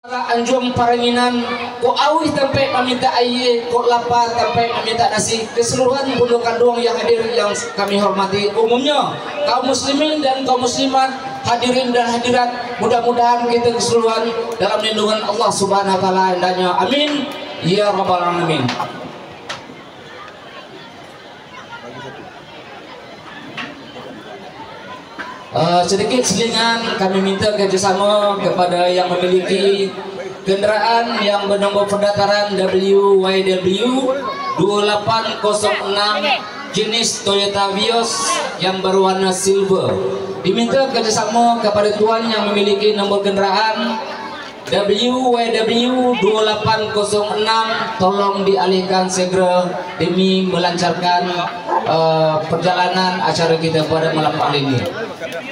Anjung paranginan ko awih sampai meminta air, ko lapar sampai meminta nasi. Keseluruhan bunduk kandung yang hadir yang kami hormati, umumnya kaum muslimin dan kaum muslimat, hadirin dan hadirat, mudah-mudahan kita keseluruhan dalam lindungan Allah Subhanahu wa taala indahnya. Amin ya rabbal alamin. Sedikit selingan kami minta kerjasama kepada yang memiliki kendaraan yang bernomor pendaftaran WYW 2806 jenis Toyota Vios yang berwarna silver. Diminta kerjasama kepada tuan yang memiliki nomor kendaraan WYW 2806, tolong dialihkan segera demi melancarkan perjalanan acara kita pada malam hari ini.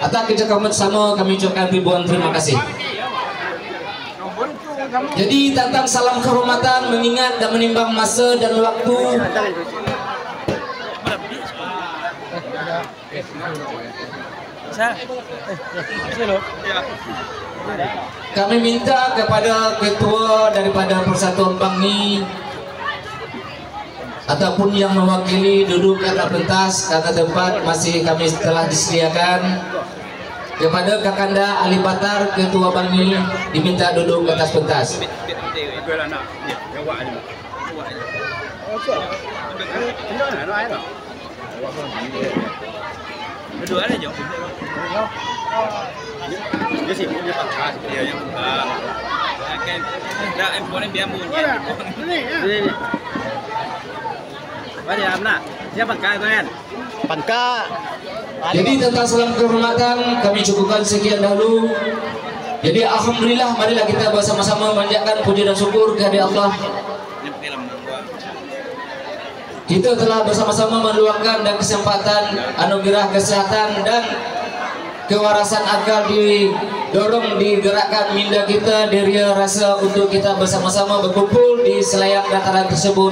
Atas kerjasama bersama kami ucapkan ribuan terima kasih. Jadi tentang salam kehormatan, mengingat dan menimbang masa dan waktu, kami minta kepada ketua daripada Persatuan Bangni ataupun yang mewakili duduk ke atas pentas, karena tempat masih kami telah disediakan. Kepada Kakanda Ali Batar, Ketua Bangni, diminta duduk ke atas pentas. Jadi tentang salam kehormatan kami cukupkan sekian dahulu. Jadi alhamdulillah, marilah kita bersama-sama memanjatkan puji dan syukur kehadirat Allah. Kita telah bersama-sama meluangkan dan kesempatan anugerah kesehatan dan kewarasan akal didorong digerakkan minda kita, deria rasa untuk kita bersama-sama berkumpul di selayak dataran tersebut.